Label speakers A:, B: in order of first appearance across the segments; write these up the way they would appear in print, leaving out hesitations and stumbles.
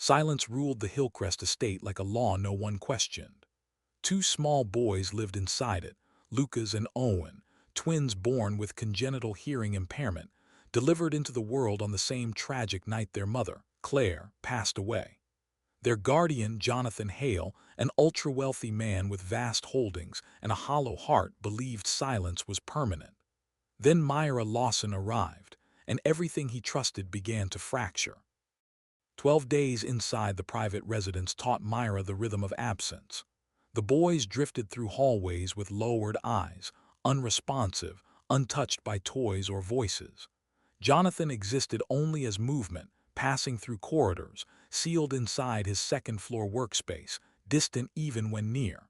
A: Silence ruled the Hillcrest estate like a law no one questioned. Two small boys lived inside it, Lucas and Owen, twins born with congenital hearing impairment, delivered into the world on the same tragic night their mother, Claire, passed away. Their guardian, Jonathan Hale, an ultra-wealthy man with vast holdings and a hollow heart, believed silence was permanent. Then Myra Lawson arrived, and everything he trusted began to fracture. 12 days inside the private residence taught Myra the rhythm of absence. The boys drifted through hallways with lowered eyes, unresponsive, untouched by toys or voices. Jonathan existed only as movement, passing through corridors, sealed inside his second-floor workspace, distant even when near.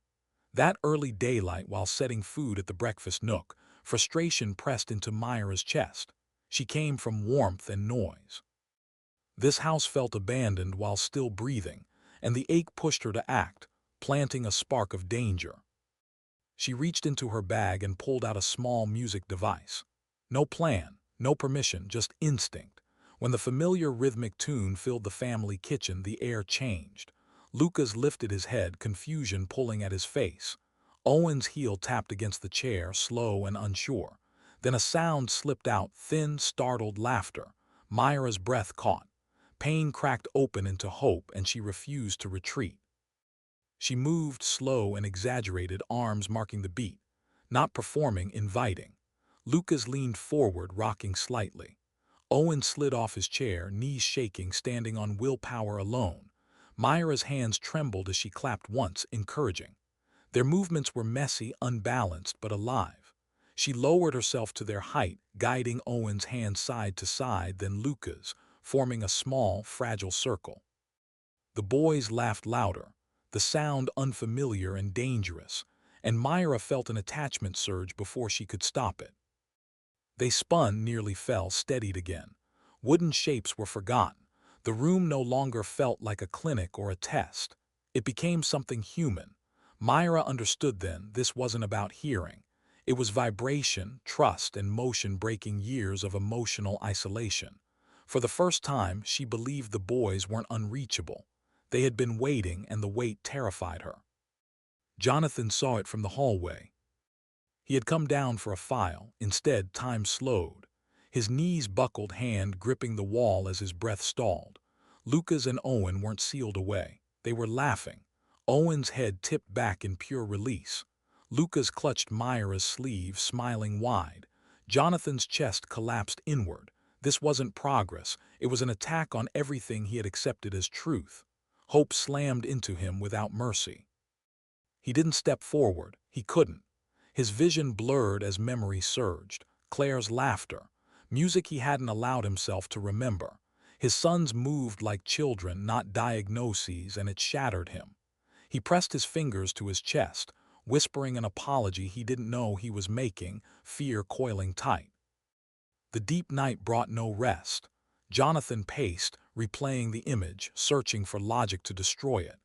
A: That early daylight while setting food at the breakfast nook, frustration pressed into Myra's chest. She came from warmth and noise. This house felt abandoned while still breathing, and the ache pushed her to act, planting a spark of danger. She reached into her bag and pulled out a small music device. No plan, no permission, just instinct. When the familiar rhythmic tune filled the family kitchen, the air changed. Lucas lifted his head, confusion pulling at his face. Owen's heel tapped against the chair, slow and unsure. Then a sound slipped out, thin, startled laughter. Myra's breath caught. Pain cracked open into hope, and she refused to retreat. She moved, slow and exaggerated, arms marking the beat. Not performing, inviting. Lucas leaned forward, rocking slightly. Owen slid off his chair, knees shaking, standing on willpower alone. Myra's hands trembled as she clapped once, encouraging. Their movements were messy, unbalanced, but alive. She lowered herself to their height, guiding Owen's hand side to side, then Lucas, forming a small, fragile circle. The boys laughed louder, the sound unfamiliar and dangerous, and Myra felt an attachment surge before she could stop it. They spun, nearly fell, steadied again. Wooden shapes were forgotten. The room no longer felt like a clinic or a test. It became something human. Myra understood then this wasn't about hearing. It was vibration, trust, and motion breaking years of emotional isolation. For the first time, she believed the boys weren't unreachable. They had been waiting, and the wait terrified her. Jonathan saw it from the hallway. He had come down for a file. Instead, time slowed. His knees buckled, hand gripping the wall as his breath stalled. Lucas and Owen weren't sealed away. They were laughing. Owen's head tipped back in pure release. Lucas clutched Myra's sleeve, smiling wide. Jonathan's chest collapsed inward. This wasn't progress. It was an attack on everything he had accepted as truth. Hope slammed into him without mercy. He didn't step forward. He couldn't. His vision blurred as memory surged. Claire's laughter. Music he hadn't allowed himself to remember. His sons moved like children, not diagnoses, and it shattered him. He pressed his fingers to his chest, whispering an apology he didn't know he was making, fear coiling tight. The deep night brought no rest. Jonathan paced, replaying the image, searching for logic to destroy it.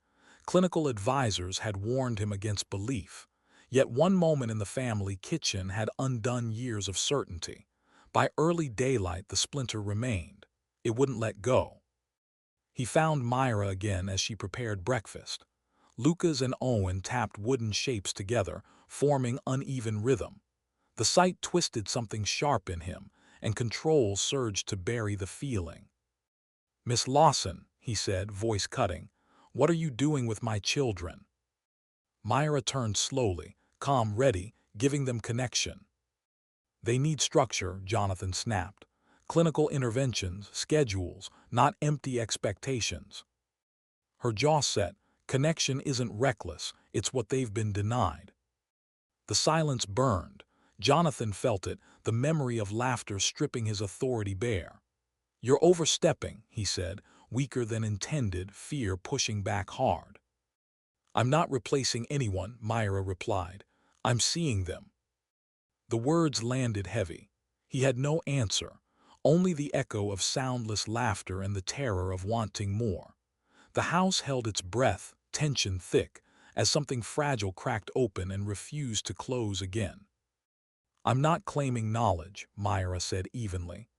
A: Clinical advisors had warned him against belief. Yet one moment in the family kitchen had undone years of certainty. By early daylight, the splinter remained. It wouldn't let go. He found Myra again as she prepared breakfast. Lucas and Owen tapped wooden shapes together, forming uneven rhythm. The sight twisted something sharp in him, and control surged to bury the feeling. "Miss Lawson," he said, voice cutting, "what are you doing with my children?" Myra turned slowly, calm, ready, giving them connection. "They need structure," Jonathan snapped. "Clinical interventions, schedules, not empty expectations." Her jaw set. Connection isn't reckless, it's what they've been denied. The silence burned. Jonathan felt it, the memory of laughter stripping his authority bare. "You're overstepping," he said, weaker than intended, fear pushing back hard. "I'm not replacing anyone," Myra replied. "I'm seeing them." The words landed heavy. He had no answer, only the echo of soundless laughter and the terror of wanting more. The house held its breath, tension thick, as something fragile cracked open and refused to close again. "I'm not claiming knowledge," Myra said evenly.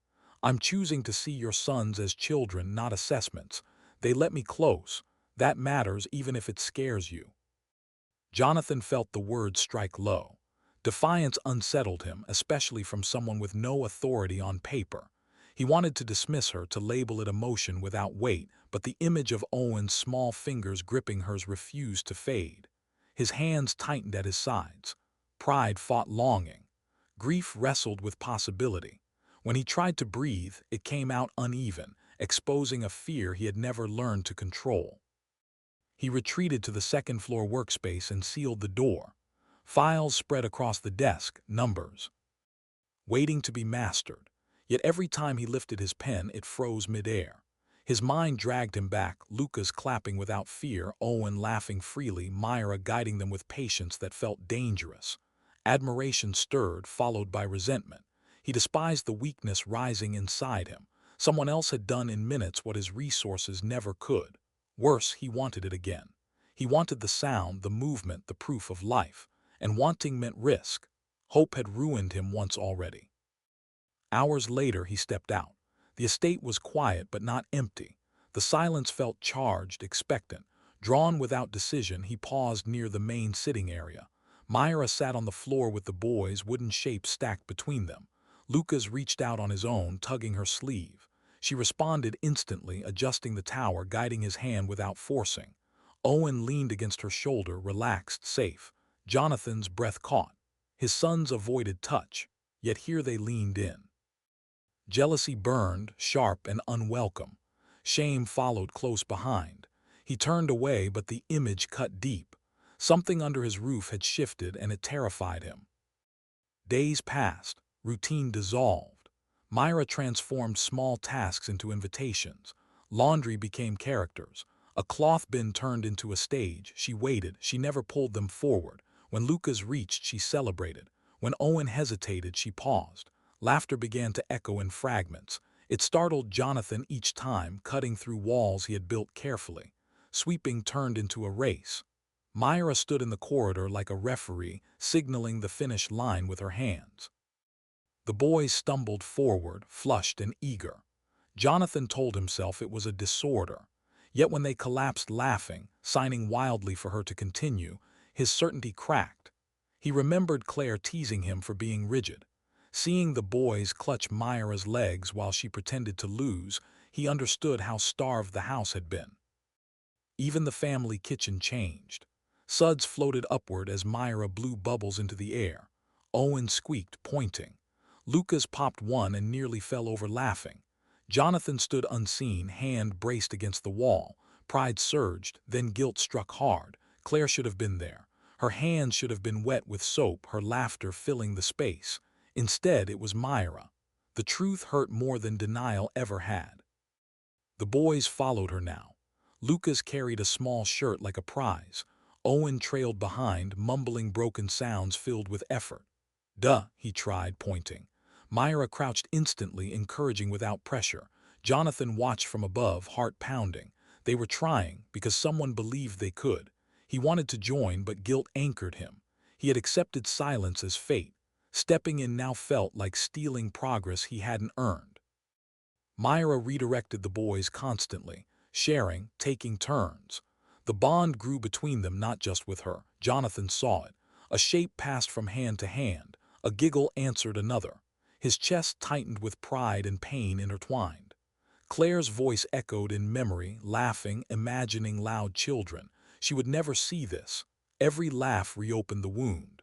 A: "I'm choosing to see your sons as children, not assessments. They let me close. That matters even if it scares you. Jonathan felt the words strike low. Defiance unsettled him, especially from someone with no authority on paper. He wanted to dismiss her, to label it emotion without weight, but the image of Owen's small fingers gripping hers refused to fade. His hands tightened at his sides. Pride fought longing. Grief wrestled with possibility. When he tried to breathe, it came out uneven, exposing a fear he had never learned to control. He retreated to the second-floor workspace and sealed the door. Files spread across the desk, numbers, waiting to be mastered. Yet every time he lifted his pen, it froze midair. His mind dragged him back, Lucas clapping without fear, Owen laughing freely, Myra guiding them with patience that felt dangerous. Admiration stirred, followed by resentment. He despised the weakness rising inside him. Someone else had done in minutes what his resources never could. Worse, he wanted it again. He wanted the sound, the movement, the proof of life. And wanting meant risk. Hope had ruined him once already. Hours later, he stepped out. The estate was quiet but not empty. The silence felt charged, expectant. Drawn without decision, he paused near the main sitting area. Myra sat on the floor with the boys, wooden shapes stacked between them. Lucas reached out on his own, tugging her sleeve. She responded instantly, adjusting the tower, guiding his hand without forcing. Owen leaned against her shoulder, relaxed, safe. Jonathan's breath caught. His sons avoided touch, yet here they leaned in. Jealousy burned, sharp and unwelcome. Shame followed close behind. He turned away, but the image cut deep. Something under his roof had shifted, and it terrified him. Days passed. Routine dissolved. Myra transformed small tasks into invitations. Laundry became characters. A cloth bin turned into a stage. She waited. She never pulled them forward. When Lucas reached, she celebrated. When Owen hesitated, she paused. Laughter began to echo in fragments. It startled Jonathan each time, cutting through walls he had built carefully. Sweeping turned into a race. Myra stood in the corridor like a referee, signaling the finish line with her hands. The boys stumbled forward, flushed and eager. Jonathan told himself it was a disorder. Yet when they collapsed laughing, signing wildly for her to continue, his certainty cracked. He remembered Claire teasing him for being rigid. Seeing the boys clutch Myra's legs while she pretended to lose, he understood how starved the house had been. Even the family kitchen changed. Suds floated upward as Myra blew bubbles into the air. Owen squeaked, pointing. Lucas popped one and nearly fell over laughing. Jonathan stood unseen, hand braced against the wall. Pride surged, then guilt struck hard. Claire should have been there. Her hands should have been wet with soap, her laughter filling the space. Instead, it was Myra. The truth hurt more than denial ever had. The boys followed her now. Lucas carried a small shirt like a prize. Owen trailed behind, mumbling broken sounds filled with effort. "Duh," he tried, pointing. Myra crouched instantly, encouraging without pressure. Jonathan watched from above, heart pounding. They were trying, because someone believed they could. He wanted to join, but guilt anchored him. He had accepted silence as fate. Stepping in now felt like stealing progress he hadn't earned. Myra redirected the boys constantly, sharing, taking turns. The bond grew between them, not just with her. Jonathan saw it. A shape passed from hand to hand. A giggle answered another. His chest tightened with pride and pain intertwined. Claire's voice echoed in memory, laughing, imagining loud children. She would never see this. Every laugh reopened the wound.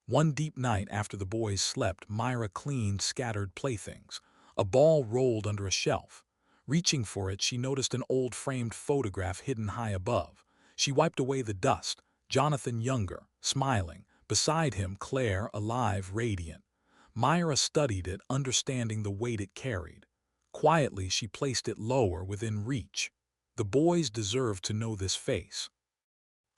A: One deep night after the boys slept, Myra cleaned scattered playthings. A ball rolled under a shelf. Reaching for it, she noticed an old framed photograph hidden high above. She wiped away the dust. Jonathan younger, smiling. Beside him, Claire, alive, radiant. Myra studied it, understanding the weight it carried. Quietly, she placed it lower, within reach. The boys deserved to know this face.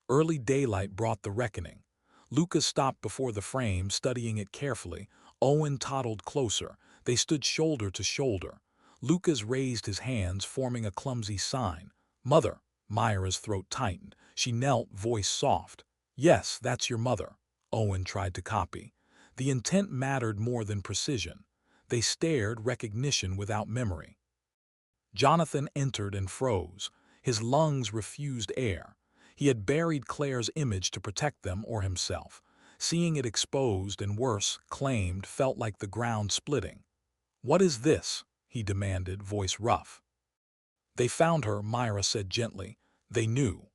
A: Early daylight brought the reckoning. Lucas stopped before the frame, studying it carefully. Owen toddled closer. They stood shoulder to shoulder. Lucas raised his hands, forming a clumsy sign. "Mother." Myra's throat tightened. She knelt, voice soft. "Yes, that's your mother." Owen tried to copy. The intent mattered more than precision. They stared, recognition without memory. Jonathan entered and froze. His lungs refused air. He had buried Claire's image to protect them or himself. Seeing it exposed and worse, claimed, felt like the ground splitting. "What is this?" he demanded, voice rough. "They found her," Myra said gently. "They knew."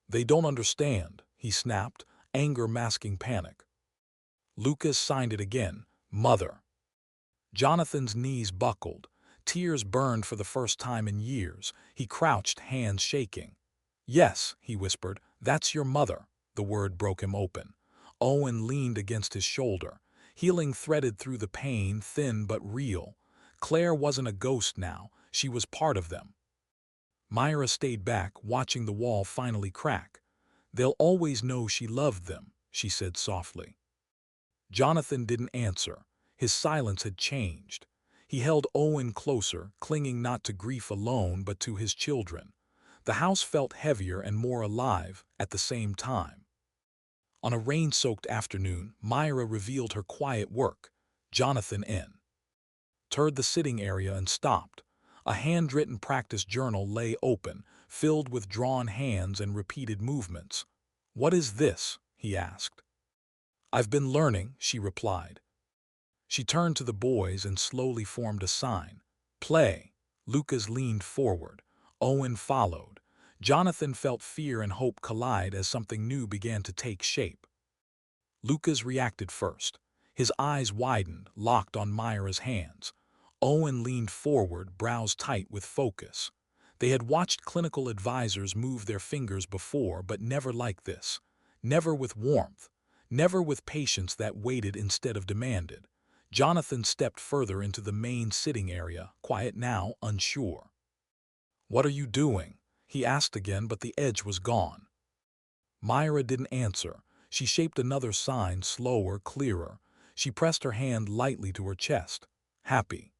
A: "They don't understand," he snapped, anger masking panic. Lucas signed it again. "Mother." Jonathan's knees buckled. Tears burned for the first time in years. He crouched, hands shaking. "Yes," he whispered, "that's your mother." The word broke him open. Owen leaned against his shoulder. Healing threaded through the pain, thin but real. Claire wasn't a ghost now. She was part of them. Myra stayed back, watching the wall finally crack. "They'll always know she loved them," she said softly. Jonathan didn't answer. His silence had changed. He held Owen closer, clinging not to grief alone but to his children. The house felt heavier and more alive at the same time. On a rain-soaked afternoon, Myra revealed her quiet work. Jonathan toured the sitting area and stopped. A handwritten practice journal lay open, filled with drawn hands and repeated movements. "What is this?" he asked. "I've been learning," she replied. She turned to the boys and slowly formed a sign. "Play." Lucas leaned forward. Owen followed. Jonathan felt fear and hope collide as something new began to take shape. Lucas reacted first. His eyes widened, locked on Myra's hands. Owen leaned forward, brows tight with focus. They had watched clinical advisors move their fingers before, but never like this. Never with warmth. Never with patience that waited instead of demanded. Jonathan stepped further into the main sitting area, quiet now, unsure. "What are you doing?" he asked again, but the edge was gone. Myra didn't answer. She shaped another sign, slower, clearer. She pressed her hand lightly to her chest. "Happy."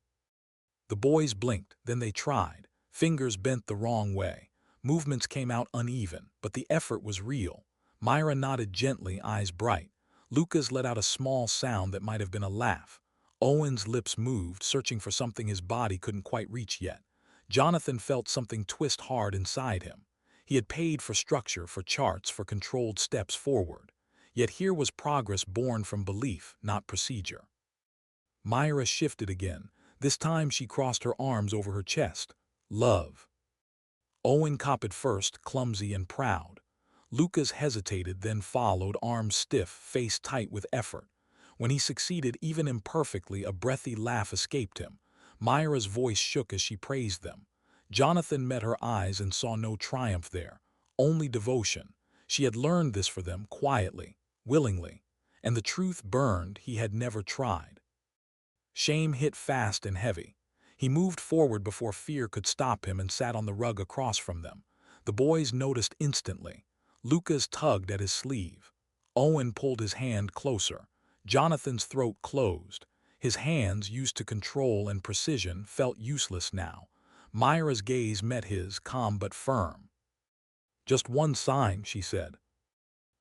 A: The boys blinked, then they tried. Fingers bent the wrong way. Movements came out uneven, but the effort was real. Myra nodded gently, eyes bright. Lucas let out a small sound that might have been a laugh. Owen's lips moved, searching for something his body couldn't quite reach yet. Jonathan felt something twist hard inside him. He had paid for structure, for charts, for controlled steps forward. Yet here was progress born from belief, not procedure. Myra shifted again. This time she crossed her arms over her chest. "Love." Owen copied first, clumsy and proud. Lucas hesitated, then followed, arms stiff, face tight with effort. When he succeeded, even imperfectly, a breathy laugh escaped him. Myra's voice shook as she praised them. Jonathan met her eyes and saw no triumph there, only devotion. She had learned this for them, quietly, willingly. And the truth burned. He had never tried. Shame hit fast and heavy. He moved forward before fear could stop him and sat on the rug across from them. The boys noticed instantly. Lucas tugged at his sleeve. Owen pulled his hand closer. Jonathan's throat closed. His hands, used to control and precision, felt useless now. Myra's gaze met his, calm but firm. "Just one sign," she said.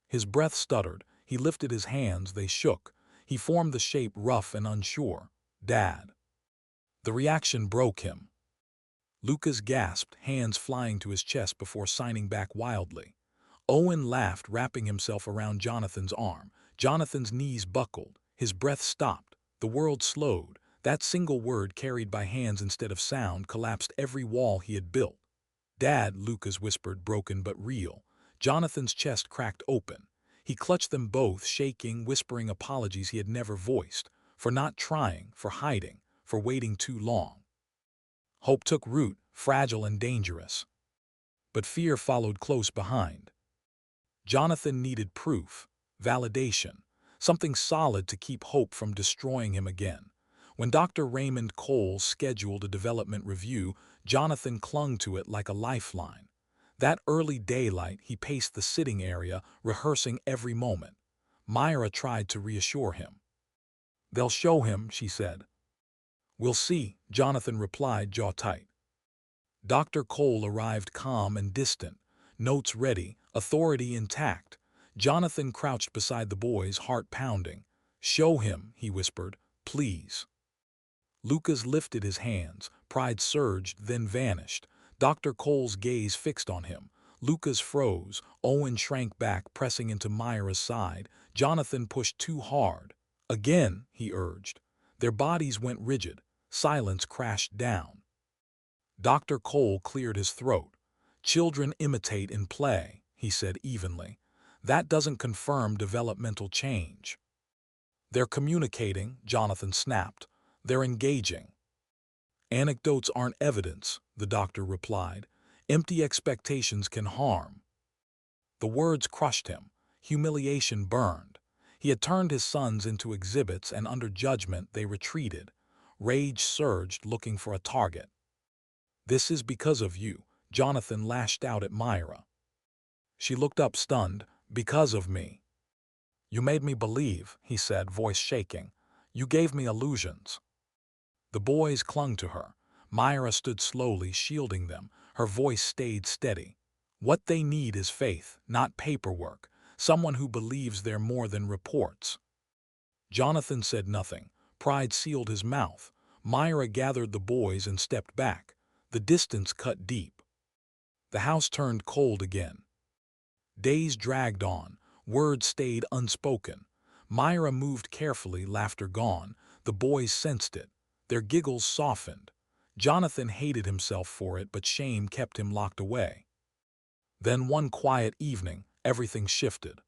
A: His breath stuttered. He lifted his hands, they shook. He formed the shape, rough and unsure. "Dad." The reaction broke him. Lucas gasped, hands flying to his chest before signing back wildly. Owen laughed, wrapping himself around Jonathan's arm. Jonathan's knees buckled. His breath stopped. The world slowed. That single word, carried by hands instead of sound, collapsed every wall he had built. "Dad," Lucas whispered, broken but real. Jonathan's chest cracked open. He clutched them both, shaking, whispering apologies he had never voiced. For not trying, for hiding, for waiting too long. Hope took root, fragile and dangerous. But fear followed close behind. Jonathan needed proof, validation, something solid to keep hope from destroying him again. When Dr. Raymond Cole scheduled a development review, Jonathan clung to it like a lifeline. That early daylight, he paced the sitting area, rehearsing every moment. Myra tried to reassure him. "They'll show him," she said. "We'll see," Jonathan replied, jaw tight. Dr. Cole arrived calm and distant, notes ready, authority intact. Jonathan crouched beside the boys, heart pounding. "Show him," he whispered, "please." Lucas lifted his hands. Pride surged, then vanished. Dr. Cole's gaze fixed on him. Lucas froze. Owen shrank back, pressing into Myra's side. Jonathan pushed too hard. Again, he urged. Their bodies went rigid. Silence crashed down. Dr. Cole cleared his throat. "Children imitate in play," he said evenly. "That doesn't confirm developmental change." "They're communicating," Jonathan snapped. "They're engaging." "Anecdotes aren't evidence," the doctor replied. "Empty expectations can harm." The words crushed him. Humiliation burned. He had turned his sons into exhibits, and under judgment they retreated. Rage surged, looking for a target. "This is because of you," Jonathan lashed out at Myra. She looked up stunned. "Because of me." "You made me believe," he said, voice shaking. "You gave me illusions." The boys clung to her. Myra stood slowly, shielding them. Her voice stayed steady. "What they need is faith, not paperwork. Someone who believes they're more than reports." Jonathan said nothing. Pride sealed his mouth. Myra gathered the boys and stepped back. The distance cut deep. The house turned cold again. Days dragged on. Words stayed unspoken. Myra moved carefully, laughter gone. The boys sensed it. Their giggles softened. Jonathan hated himself for it, but shame kept him locked away. Then one quiet evening, everything shifted.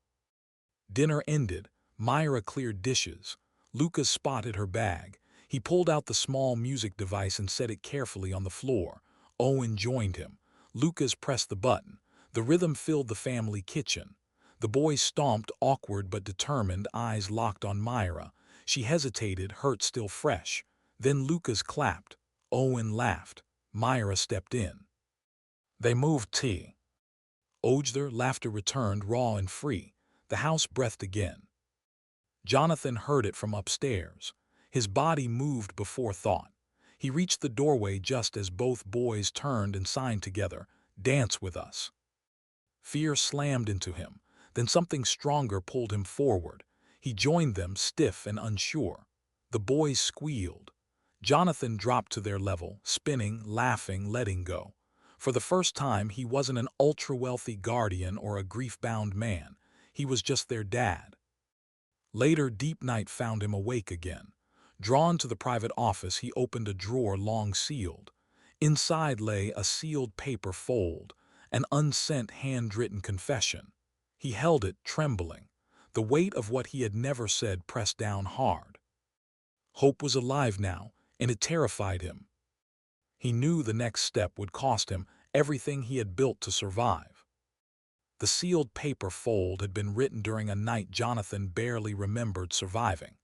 A: Dinner ended. Myra cleared dishes. Lucas spotted her bag. He pulled out the small music device and set it carefully on the floor. Owen joined him. Lucas pressed the button. The rhythm filled the family kitchen. The boys stomped, awkward but determined, eyes locked on Myra. She hesitated, hurt still fresh. Then Lucas clapped. Owen laughed. Myra stepped in. They moved tea. Their laughter returned, raw and free. The house breathed again. Jonathan heard it from upstairs. His body moved before thought. He reached the doorway just as both boys turned and signed together, "Dance with us." Fear slammed into him. Then something stronger pulled him forward. He joined them, stiff and unsure. The boys squealed. Jonathan dropped to their level, spinning, laughing, letting go. For the first time, he wasn't an ultra-wealthy guardian or a grief-bound man. He was just their dad. Later, deep night found him awake again. Drawn to the private office, he opened a drawer long sealed. Inside lay a sealed paper fold, an unsent handwritten confession. He held it, trembling. The weight of what he had never said pressed down hard. Hope was alive now, and it terrified him. He knew the next step would cost him everything he had built to survive. The sealed paper fold had been written during a night Jonathan barely remembered surviving.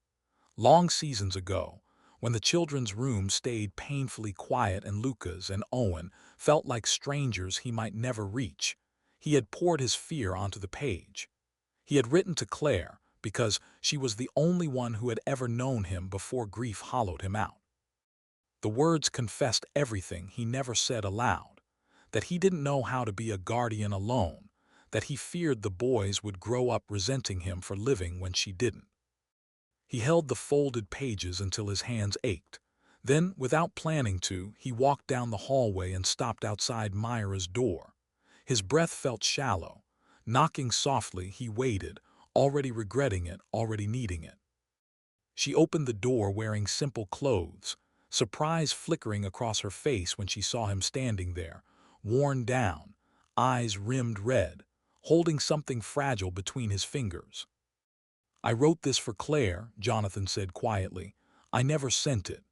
A: Long seasons ago, when the children's room stayed painfully quiet and Lucas and Owen felt like strangers he might never reach, he had poured his fear onto the page. He had written to Claire because she was the only one who had ever known him before grief hollowed him out. The words confessed everything he never said aloud, that he didn't know how to be a guardian alone, that he feared the boys would grow up resenting him for living when she didn't. He held the folded pages until his hands ached. Then, without planning to, he walked down the hallway and stopped outside Myra's door. His breath felt shallow. Knocking softly, he waited, already regretting it, already needing it. She opened the door wearing simple clothes, surprise flickering across her face when she saw him standing there, worn down, eyes rimmed red, holding something fragile between his fingers. "I wrote this for Claire," Jonathan said quietly. "I never sent it."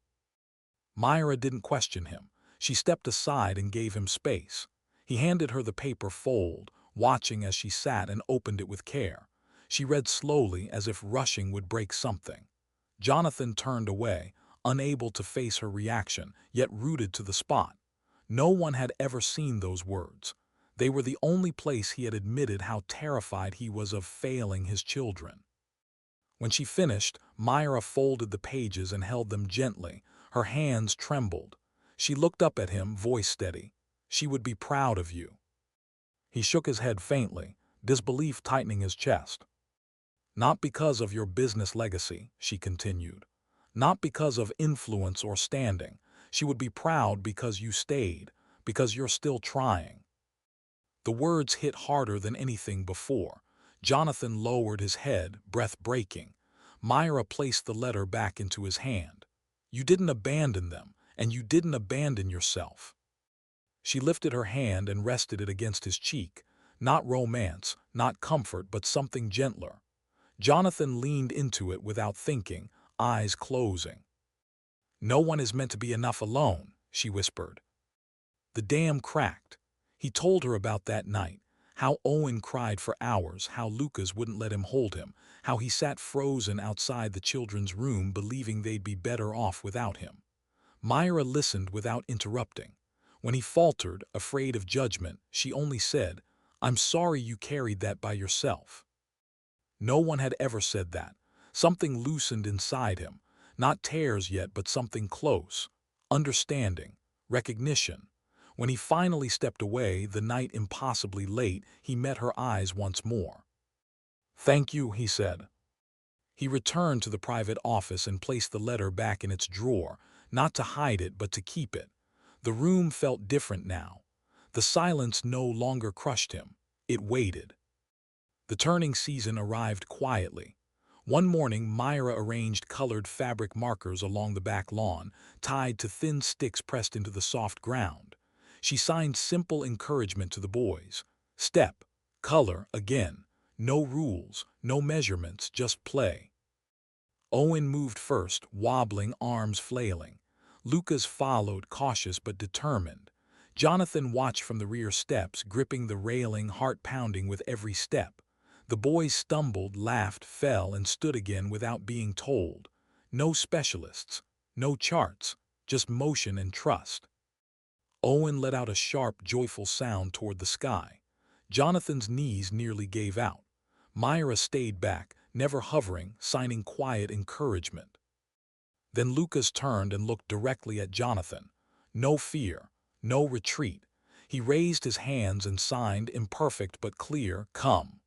A: Myra didn't question him. She stepped aside and gave him space. He handed her the paper fold, watching as she sat and opened it with care. She read slowly, as if rushing would break something. Jonathan turned away, unable to face her reaction, yet rooted to the spot. No one had ever seen those words. They were the only place he had admitted how terrified he was of failing his children. When she finished, Myra folded the pages and held them gently. Her hands trembled. She looked up at him, voice steady. "She would be proud of you." He shook his head faintly, disbelief tightening his chest. "Not because of your business legacy," she continued. Not because of influence or standing. She would be proud because you stayed, because you're still trying. The words hit harder than anything before. Jonathan lowered his head, breath breaking. Myra placed the letter back into his hand. You didn't abandon them, and you didn't abandon yourself. She lifted her hand and rested it against his cheek. Not romance, not comfort, but something gentler. Jonathan leaned into it without thinking, eyes closing. No one is meant to be enough alone, she whispered. The dam cracked. He told her about that night, how Owen cried for hours, how Lucas wouldn't let him hold him, how he sat frozen outside the children's room believing they'd be better off without him. Myra listened without interrupting. When he faltered, afraid of judgment, she only said, I'm sorry you carried that by yourself. No one had ever said that. Something loosened inside him. Not tears yet, but something close. Understanding. Recognition. When he finally stepped away, the night impossibly late, he met her eyes once more. Thank you, he said. He returned to the private office and placed the letter back in its drawer, not to hide it, but to keep it. The room felt different now. The silence no longer crushed him. It waited. The turning season arrived quietly. One morning, Myra arranged colored fabric markers along the back lawn, tied to thin sticks pressed into the soft ground. She signed simple encouragement to the boys. Step, color, again. No rules, no measurements, just play. Owen moved first, wobbling, arms flailing. Lucas followed, cautious but determined. Jonathan watched from the rear steps, gripping the railing, heart pounding with every step. The boys stumbled, laughed, fell, and stood again without being told. No specialists, no charts, just motion and trust. Owen let out a sharp, joyful sound toward the sky. Jonathan's knees nearly gave out. Myra stayed back, never hovering, signing quiet encouragement. Then Lucas turned and looked directly at Jonathan. No fear, no retreat. He raised his hands and signed, imperfect but clear, come.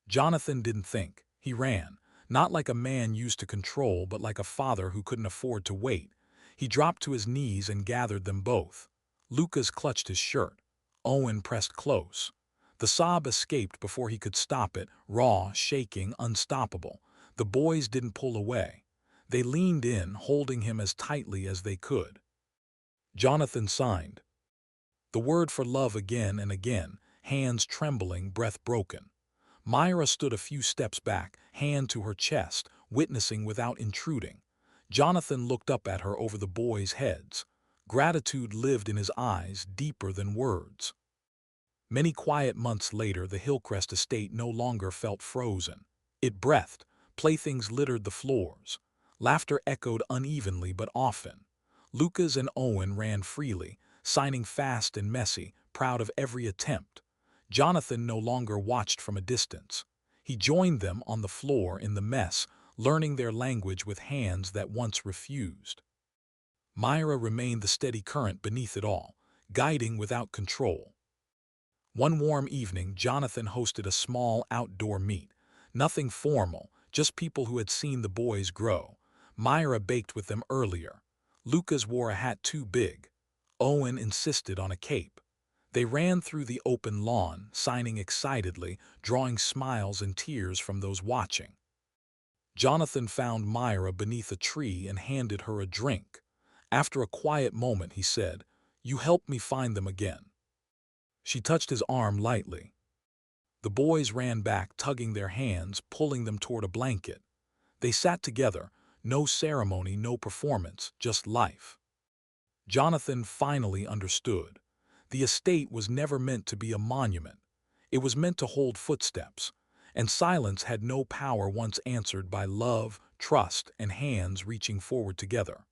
A: Jonathan didn't think. He ran, not like a man used to control, but like a father who couldn't afford to wait. He dropped to his knees and gathered them both. Lucas clutched his shirt. Owen pressed close. The sob escaped before he could stop it, raw, shaking, unstoppable. The boys didn't pull away. They leaned in, holding him as tightly as they could. Jonathan signed. The word for love again and again, hands trembling, breath broken. Myra stood a few steps back, hand to her chest, witnessing without intruding. Jonathan looked up at her over the boys' heads. Gratitude lived in his eyes, deeper than words. Many quiet months later, the Hillcrest estate no longer felt frozen. It breathed. Playthings littered the floors. Laughter echoed unevenly but often. Lucas and Owen ran freely, signing fast and messy, proud of every attempt. Jonathan no longer watched from a distance. He joined them on the floor in the mess, learning their language with hands that once refused. Myra remained the steady current beneath it all, guiding without control. One warm evening, Jonathan hosted a small outdoor meet. Nothing formal, just people who had seen the boys grow. Myra baked with them earlier. Lucas wore a hat too big. Owen insisted on a cape. They ran through the open lawn, signing excitedly, drawing smiles and tears from those watching. Jonathan found Myra beneath a tree and handed her a drink. After a quiet moment, he said, "You helped me find them again." She touched his arm lightly. The boys ran back, tugging their hands, pulling them toward a blanket. They sat together, no ceremony, no performance, just life. Jonathan finally understood. The estate was never meant to be a monument. It was meant to hold footsteps, and silence had no power once answered by love, trust, and hands reaching forward together.